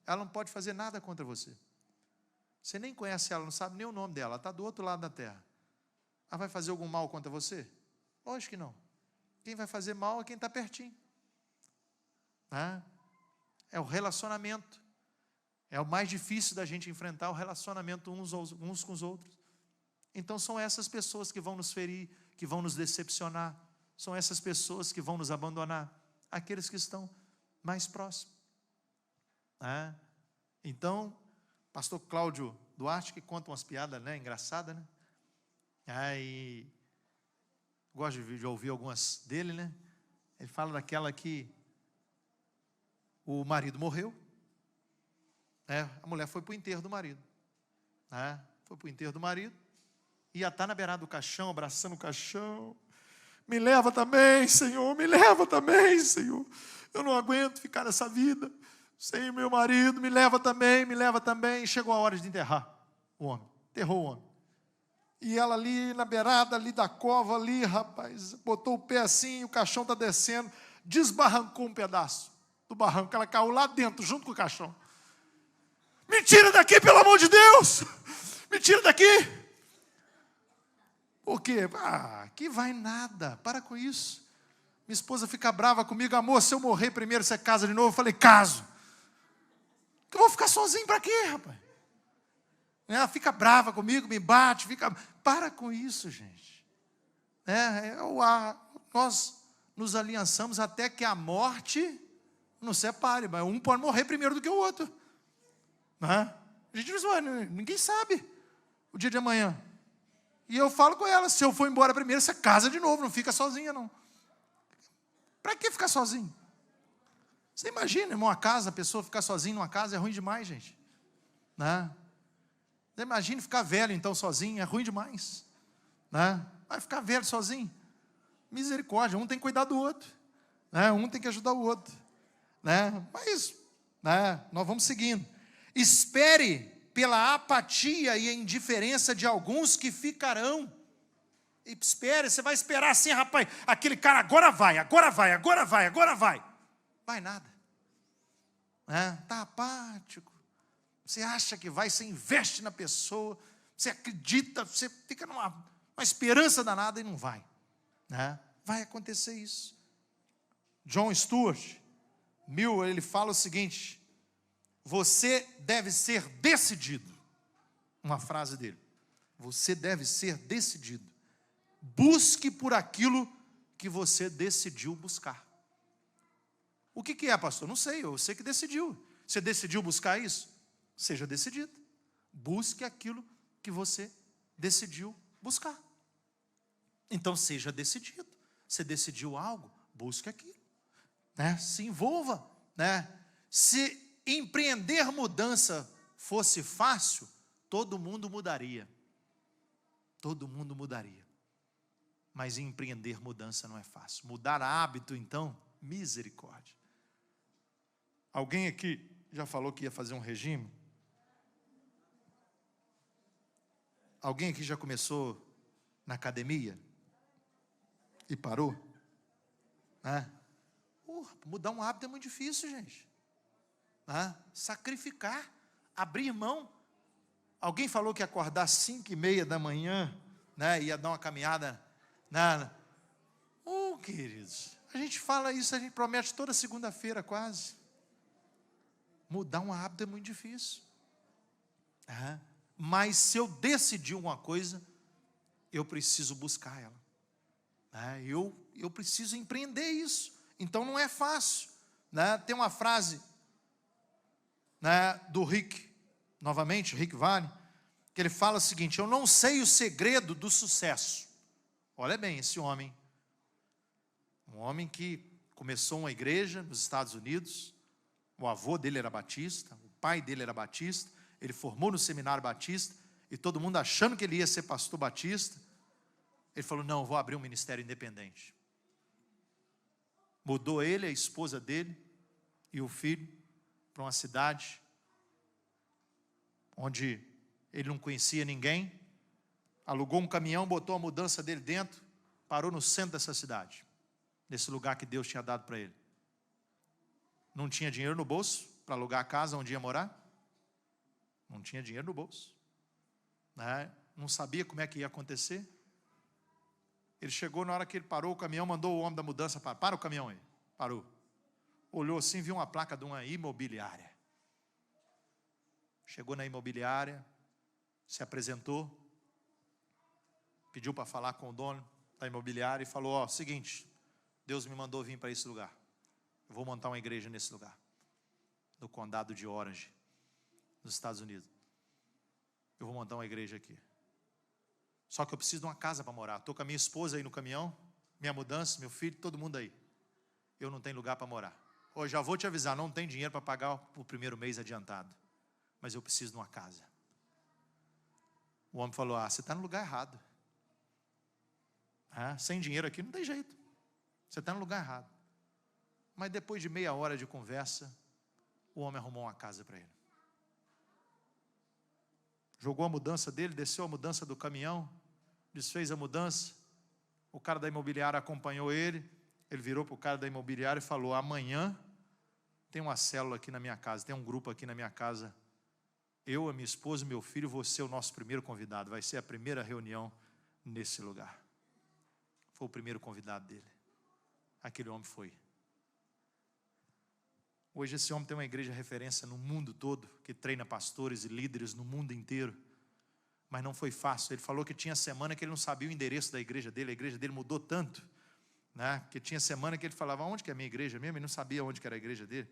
ela não pode fazer nada contra você. Você nem conhece ela, não sabe nem o nome dela, ela está do outro lado da terra. Ela vai fazer algum mal contra você? Lógico que não. Quem vai fazer mal é quem está pertinho. É o relacionamento. É o mais difícil da gente enfrentar, o relacionamento uns com os outros. Então são essas pessoas que vão nos ferir, que vão nos decepcionar. São essas pessoas que vão nos abandonar. Aqueles que estão mais próximos. Então, pastor Cláudio Duarte, que conta umas piadas, né, engraçadas, né? Aí, gosto de ouvir algumas dele, né? Ele fala daquela que o marido morreu. A mulher foi para o enterro do marido. Foi para o enterro do marido. Ia estar na beirada do caixão, abraçando o caixão. Me leva também, Senhor, me leva também, Senhor. Eu não aguento ficar nessa vida. Senhor, meu marido, me leva também, me leva também. Chegou a hora de enterrar o homem. Enterrou o homem. E ela ali na beirada ali da cova, ali, rapaz, botou o pé assim, o caixão está descendo, desbarrancou um pedaço do barranco. Ela caiu lá dentro, junto com o caixão. Me tira daqui, pelo amor de Deus! Me tira daqui! Por quê? Que vai nada, para com isso. Minha esposa fica brava comigo: amor, se eu morrer primeiro, você casa de novo? Eu falei: caso. Eu vou ficar sozinho para quê, rapaz? Ela fica brava comigo, me bate, fica... Para com isso, gente. Nós nos aliançamos até que a morte nos separe, mas um pode morrer primeiro do que o outro. A gente diz: ninguém sabe o dia de amanhã. E eu falo com ela: se eu for embora primeiro, você casa de novo, não fica sozinha não. Para que ficar sozinho? Você imagina, irmão, a pessoa ficar sozinha numa casa é ruim demais, gente. Você imagina ficar velho então sozinho, é ruim demais. Vai ficar velho sozinho? Misericórdia, um tem que cuidar do outro. Um tem que ajudar o outro. Mas nós vamos seguindo. Espere pela apatia e indiferença de alguns que ficarão. Espere, você vai esperar assim, rapaz, aquele cara agora vai. Vai nada. Está apático. Você acha que vai, você investe na pessoa, você acredita, você fica numa esperança danada e não vai, né? Vai acontecer isso. John Stuart Mill, ele fala o seguinte: você deve ser decidido. Uma frase dele: você deve ser decidido. Busque por aquilo que você decidiu buscar. O que é, pastor? Não sei, eu sei que decidiu. Você decidiu buscar isso? Seja decidido. Busque aquilo que você decidiu buscar. Então seja decidido. Você decidiu algo, busque aquilo, né? Se envolva, né? Se empreender mudança fosse fácil, todo mundo mudaria. Todo mundo mudaria. Mas empreender mudança não é fácil. Mudar hábito, então, misericórdia. Alguém aqui já falou que ia fazer um regime? Alguém aqui já começou na academia e parou? Mudar um hábito é muito difícil, gente. Sacrificar, abrir mão. Alguém falou que ia acordar às 5:30 da manhã, né, ia dar uma caminhada. Queridos, a gente fala isso, a gente promete toda segunda-feira quase. Mudar um hábito é muito difícil. Mas se eu decidir uma coisa, eu preciso buscar ela. Eu preciso empreender isso. Então não é fácil. Tem uma frase, do Rick, novamente, Rick Warren, que ele fala o seguinte: eu não sei o segredo do sucesso. Olha bem, esse homem, um homem que começou uma igreja nos Estados Unidos, o avô dele era batista, o pai dele era batista, ele formou no seminário batista, e todo mundo achando que ele ia ser pastor batista, ele falou: não, eu vou abrir um ministério independente. Mudou ele, a esposa dele e o filho para uma cidade onde ele não conhecia ninguém, alugou um caminhão, botou a mudança dele dentro, parou no centro dessa cidade, nesse lugar que Deus tinha dado para ele. Não tinha dinheiro no bolso para alugar a casa onde ia morar, não tinha dinheiro no bolso, não sabia como é que ia acontecer. Ele chegou, na hora que ele parou o caminhão, mandou o homem da mudança para o caminhão aí, parou, olhou assim, viu uma placa de uma imobiliária, chegou na imobiliária, se apresentou, pediu para falar com o dono da imobiliária e falou: seguinte, Deus me mandou vir para esse lugar, eu vou montar uma igreja nesse lugar, no condado de Orange, nos Estados Unidos. Eu vou montar uma igreja aqui, só que eu preciso de uma casa para morar. Estou com a minha esposa aí no caminhão, minha mudança, meu filho, todo mundo aí, eu não tenho lugar para morar. Já vou te avisar, não tem dinheiro para pagar o primeiro mês adiantado, mas eu preciso de uma casa. O homem falou: você está no lugar errado. Sem dinheiro aqui não tem jeito, você está no lugar errado. Mas depois de meia hora de conversa, o homem arrumou uma casa para ele. Jogou a mudança dele, desceu a mudança do caminhão, desfez a mudança. O cara da imobiliária acompanhou ele. Ele virou para o cara da imobiliária e falou: amanhã tem uma célula aqui na minha casa, tem um grupo aqui na minha casa. Eu, a minha esposa e meu filho, vou ser o nosso primeiro convidado. Vai ser a primeira reunião nesse lugar. Foi o primeiro convidado dele. Aquele homem foi. Hoje esse homem tem uma igreja referência no mundo todo, que treina pastores e líderes no mundo inteiro. Mas não foi fácil. Ele falou que tinha semana que ele não sabia o endereço da igreja dele. A igreja dele mudou tanto, que tinha semana que ele falava: onde que é a minha igreja mesmo? Ele não sabia onde que era a igreja dele,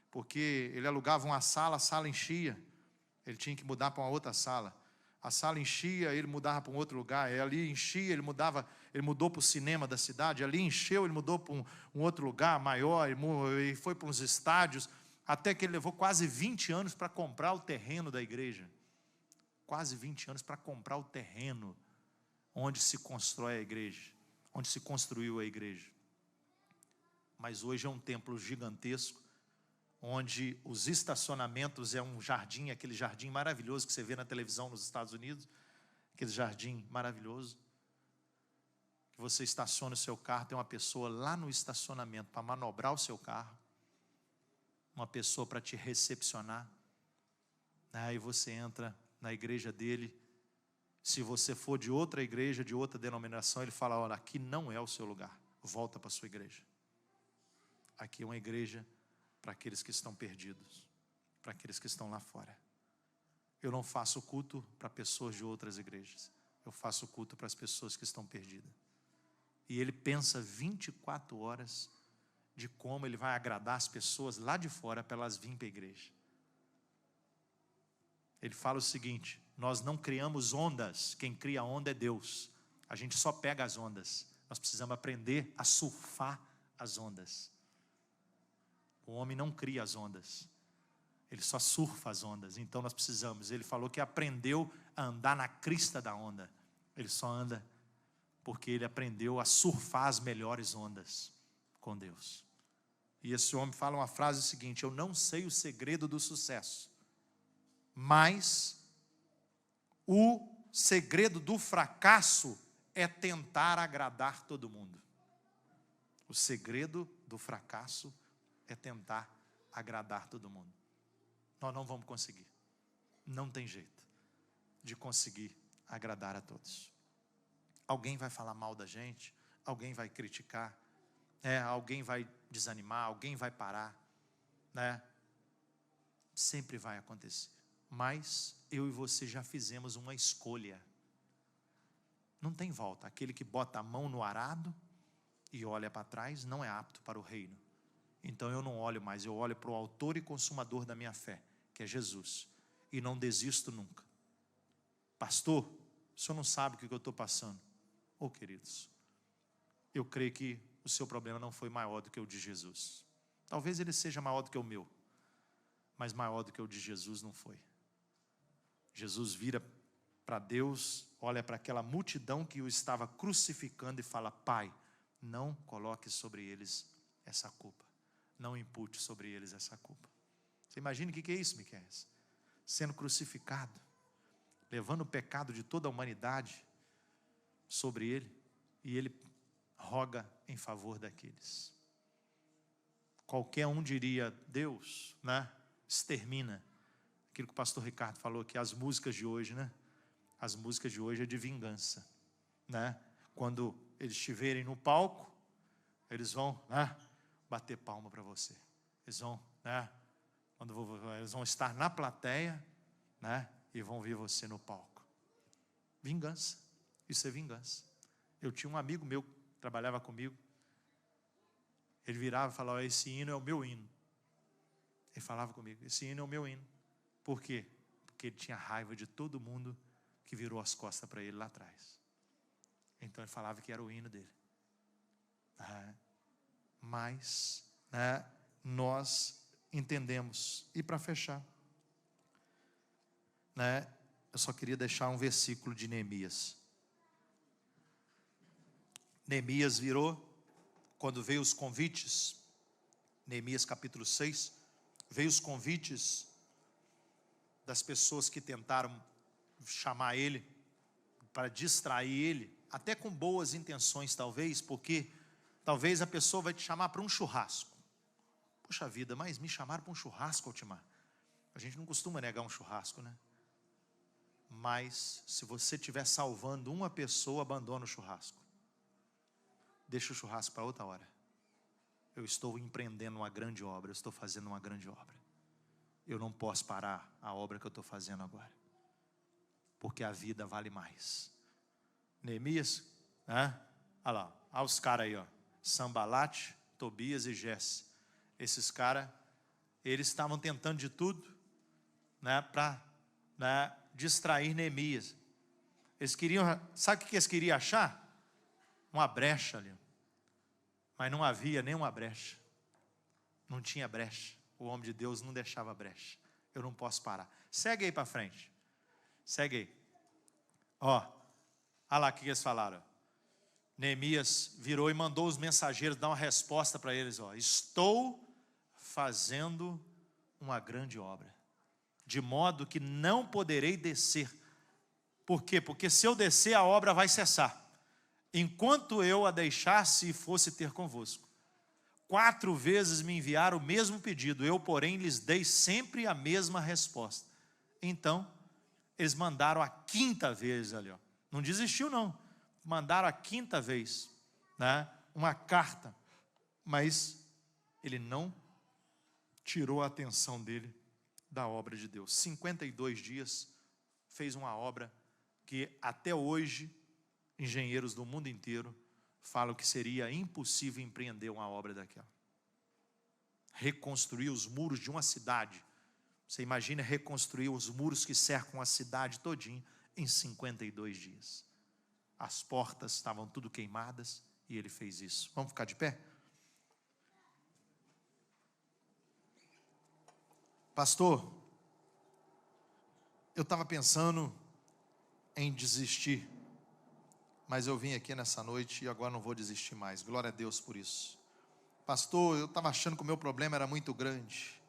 porque ele alugava uma sala, a sala enchia, ele tinha que mudar para uma outra sala. A sala enchia, ele mudava para um outro lugar. Ali enchia, ele mudou para o cinema da cidade. Ali encheu, ele mudou para um outro lugar maior, e foi para uns estádios, até que ele levou quase 20 anos para comprar o terreno da igreja. Quase 20 anos para comprar o terreno onde se constrói a igreja, onde se construiu a igreja. Mas hoje é um templo gigantesco, onde os estacionamentos é um jardim, aquele jardim maravilhoso que você vê na televisão nos Estados Unidos, aquele jardim maravilhoso, que você estaciona o seu carro, tem uma pessoa lá no estacionamento para manobrar o seu carro, uma pessoa para te recepcionar, Aí você entra na igreja dele. Se você for de outra igreja, de outra denominação, ele fala: olha, aqui não é o seu lugar, volta para a sua igreja. Aqui é uma igreja para aqueles que estão perdidos, para aqueles que estão lá fora. Eu não faço culto para pessoas de outras igrejas, eu faço culto para as pessoas que estão perdidas. E ele pensa 24 horas de como ele vai agradar as pessoas lá de fora para elas virem para a igreja. Ele fala o seguinte: nós não criamos ondas, quem cria onda é Deus. A gente só pega as ondas. Nós precisamos aprender a surfar as ondas. O homem não cria as ondas, ele só surfa as ondas. Então nós precisamos, ele falou que aprendeu a andar na crista da onda. Ele só anda porque ele aprendeu a surfar as melhores ondas com Deus. E esse homem fala uma frase seguinte: eu não sei o segredo do sucesso, mas o segredo do fracasso é tentar agradar todo mundo. O segredo do fracasso é tentar agradar todo mundo. Nós não vamos conseguir. Não tem jeito de conseguir agradar a todos. Alguém vai falar mal da gente, alguém vai criticar, alguém vai desanimar, alguém vai parar, né? Sempre vai acontecer. Mas eu e você já fizemos uma escolha. Não tem volta. Aquele que bota a mão no arado e olha para trás não é apto para o reino. Então eu não olho mais, eu olho para o autor e consumador da minha fé, que é Jesus, e não desisto nunca. Pastor, o senhor não sabe o que eu estou passando. Queridos, eu creio que o seu problema não foi maior do que o de Jesus. Talvez ele seja maior do que o meu, mas maior do que o de Jesus não foi. Jesus vira para Deus, olha para aquela multidão que o estava crucificando e fala: Pai, não coloque sobre eles essa culpa. Não impute sobre eles essa culpa. Você imagina o que é isso, Miquel? Sendo crucificado, levando o pecado de toda a humanidade sobre ele, e ele roga em favor daqueles. Qualquer um diria: Deus, né, extermina. Aquilo que o pastor Ricardo falou, que as músicas de hoje, né, as músicas de hoje é de vingança, né? Quando eles estiverem no palco, eles vão, né, bater palma para você. Eles vão, né, eles vão estar na plateia, né, e vão ver você no palco. Vingança. Isso é vingança. Eu tinha um amigo meu que trabalhava comigo. Ele virava e falava: esse hino é o meu hino. Ele falava comigo: esse hino é o meu hino. Por quê? Porque ele tinha raiva de todo mundo que virou as costas para ele lá atrás. Então ele falava que era o hino dele. Mas, né, nós entendemos. E para fechar, né, eu só queria deixar um versículo de Neemias. Neemias virou, quando veio os convites, Neemias capítulo 6, veio os convites das pessoas que tentaram chamar ele, para distrair ele, até com boas intenções talvez, porque talvez a pessoa vai te chamar para um churrasco. Poxa vida, mas me chamaram para um churrasco, Altimar. A gente não costuma negar um churrasco, né? Mas se você estiver salvando uma pessoa, abandona o churrasco. Deixa o churrasco para outra hora. Eu estou empreendendo uma grande obra, eu estou fazendo uma grande obra. Eu não posso parar a obra que eu estou fazendo agora, porque a vida vale mais. Neemias, né? Olha lá, olha os caras aí, ó. Sambalate, Tobias e Gesse. Esses caras, eles estavam tentando de tudo, né, para, né, distrair Neemias. Eles queriam, sabe o que eles queriam achar? Uma brecha ali. Mas não havia nenhuma brecha. Não tinha brecha. O homem de Deus não deixava brecha. Eu não posso parar. Segue aí para frente. Segue aí. Olha lá o que eles falaram. Neemias virou e mandou os mensageiros dar uma resposta para eles. Estou fazendo uma grande obra, de modo que não poderei descer. Por quê? Porque se eu descer, a obra vai cessar, enquanto eu a deixasse e fosse ter convosco. 4 vezes me enviaram o mesmo pedido, eu, porém, lhes dei sempre a mesma resposta. Então, eles mandaram a quinta vez ali, ó. Não desistiu não, mandaram a quinta vez, né, uma carta, mas ele não tirou a atenção dele da obra de Deus. 52 dias, fez uma obra que até hoje, engenheiros do mundo inteiro falam que seria impossível empreender uma obra daquela. Reconstruir os muros de uma cidade. Você imagina reconstruir os muros que cercam a cidade todinha em 52 dias. As portas estavam tudo queimadas e ele fez isso. Vamos ficar de pé? Pastor, eu estava pensando em desistir, mas eu vim aqui nessa noite e agora não vou desistir mais. Glória a Deus por isso. Pastor, eu estava achando que o meu problema era muito grande,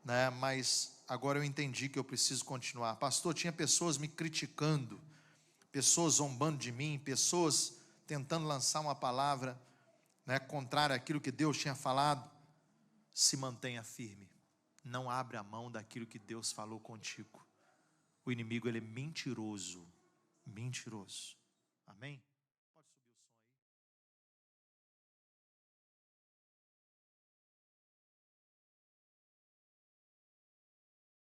né? Mas agora eu entendi que eu preciso continuar. Pastor, tinha pessoas me criticando, pessoas zombando de mim, pessoas tentando lançar uma palavra, né, contrária àquilo que Deus tinha falado. Se mantenha firme. Não abra a mão daquilo que Deus falou contigo. O inimigo, ele é mentiroso. Mentiroso. Amém?